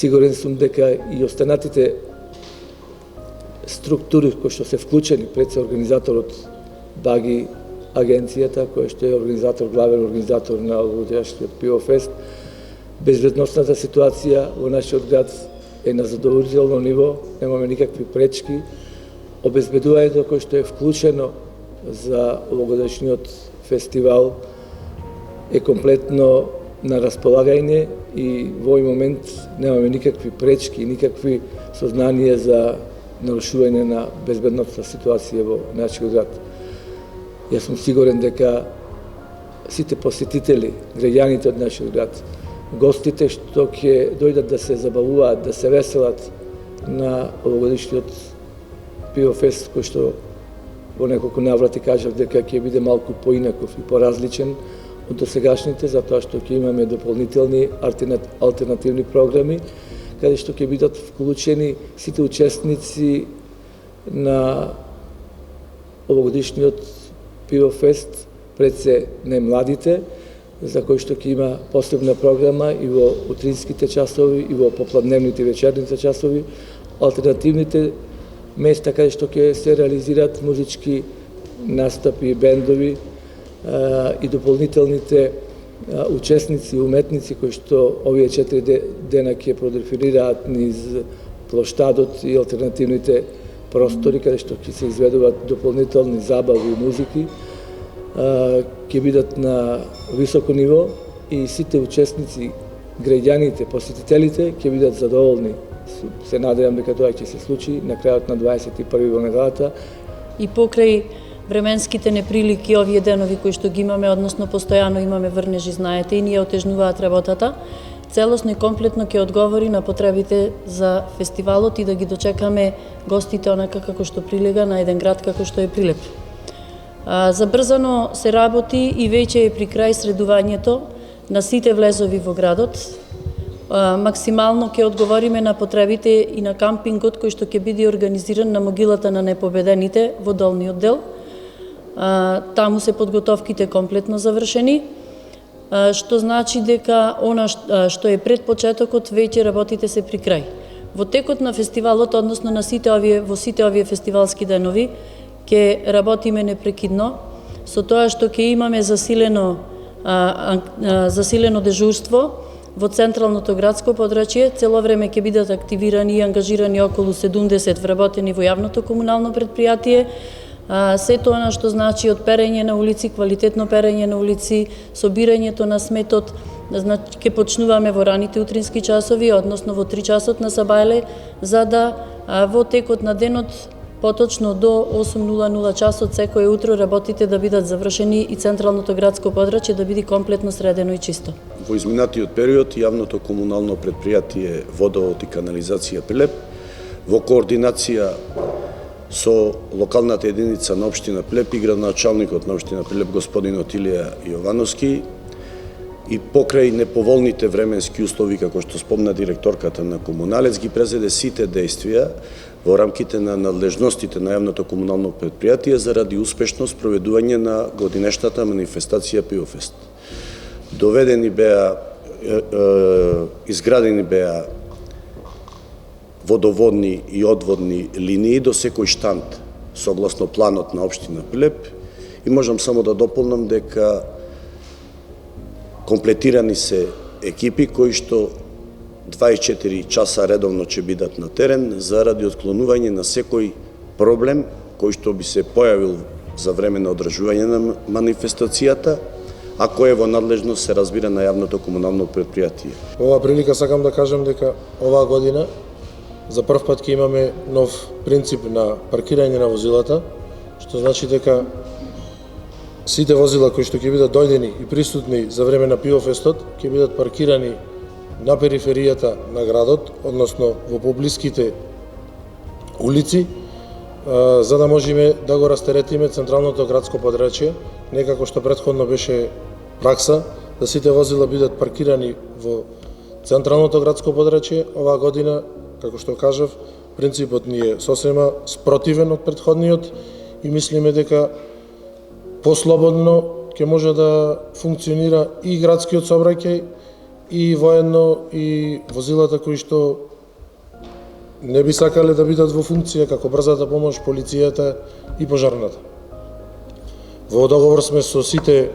Сигурен сум дека и останатите структури кои што се вклучени пред се организаторот Баги агенцијата, која што е главен организатор на овогодишниот Пиофест, безбедносната ситуација во нашиот град е на задоволително ниво, немаме никакви пречки. Обезбедувањето кој што е вклучено за овогодишниот фестивал е комплетно на располагање и во овој момент немаме никакви пречки, никакви сознанија за нарушување на безбедносната ситуација во нашиот град. Јас сум сигурен дека сите посетители, граѓаните од нашиот град, гостите што ќе дојдат да се забавуваат, да се веселат на овогодишниот Пиофест, кој што во неколку наврати кажав дека ќе биде малку поинаков и поразличен од досегашните, затоа што ќе имаме дополнителни алтернативни програми, каде што ќе бидат вклучени сите учесници на овогодишниот Пиофест, пред се најмладите, за кои што ќе има посебна програма и во утринските часови, и во попладневните и вечерните часови, алтернативните места каде што ќе се реализираат музички настапи и бендови и дополнителните учесници и уметници кои што овие 4 дена ќе продефилираат низ плоштадот и алтернативните простори каде што ќе се изведуваат дополнителни забави и музики, ќе бидат на високо ниво и сите учесници, граѓаните, посетителите ќе бидат задоволни. Се надевам дека тоа ќе се случи на крајот на 21 во неделата. И покрај временските неприлики овие денови кои што ги имаме, односно постојано имаме врнежи, знаете, и ние отежнуваат работата, целосно и комплетно ќе одговори на потребите за фестивалот и да ги дочекаме гостите онака како што прилега на еден град како што е Прилеп. Забрзано се работи и веќе е при крај средувањето на сите влезови во градот. Максимално ќе одговориме на потребите и на кампингот кој што ќе биде организиран на могилата на непобедените во долниот дел. Таму се подготовките комплетно завршени, што значи дека она што е пред почетокот веќе работите се при крај. Во текот на фестивалот, односно на во сите овие фестивалски денови, ќе работиме непрекидно, со тоа што ќе имаме засилено дежурство во централното градско подрачје. Цело време ќе бидат активирани и ангажирани околу 70 вработени во јавното комунално предпријатие. Сето она што значи од перење на улици, квалитетно перење на улици, собирањето на сметот, значи ќе почнуваме во раните утрински часови, односно во 3 часот на сабајле, за да во текот на денот, поточно до 8:00 часот секое утро работите да бидат завршени и централното градско подрачје да биде комплетно средено и чисто. Во изминатиот период јавното комунално предпријатие Водовод и канализација Прилеп во координација со локалната единица на општина Прилеп и градоначалникот на општина Прилеп господин Отилија Јовановски и покрај неповолните временски услови, како што спомна директорката на Комуналец, ги презеде сите действија во рамките на надлежностите на јавното комунално предпријатие заради успешно спроведување на годинешната манифестација Пиофест. Доведени беа, изградени беа водоводни и одводни линии до секој штанд, согласно планот на општина Прилеп, и можам само да дополнам дека комплетирани се екипи кои што 24 часа редовно ќе бидат на терен заради отклонување на секој проблем кој што би се појавил за време на одржување на манифестацијата, а кој е во надлежност се разбира на јавното комунално предпријатие. Ова прилика сакам да кажам дека оваа година за прв пат ќе имаме нов принцип на паркирање на возилата, што значи дека сите возила кои што ќе бидат дојдени и присутни за време на Пиофестот ќе бидат паркирани на периферијата на градот, односно во поблиските улици, за да можеме да го растеретиме централното градско подрачје, некако што претходно беше пракса, да сите возила бидат паркирани во централното градско подрачје. Оваа година, како што кажав, принципот ни е сосема спротивен од претходниот и мислиме дека послободно ќе може да функционира и градскиот сообраќај и военно и возилата кои што не би сакале да бидат во функција, како брзата помош, полицијата и пожарната. Во договор сме со сите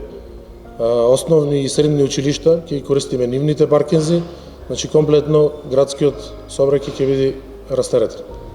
основни и средни училишта, ќе користиме нивните паркинзи, значи комплетно градскиот сообраќај ќе биде растеретен.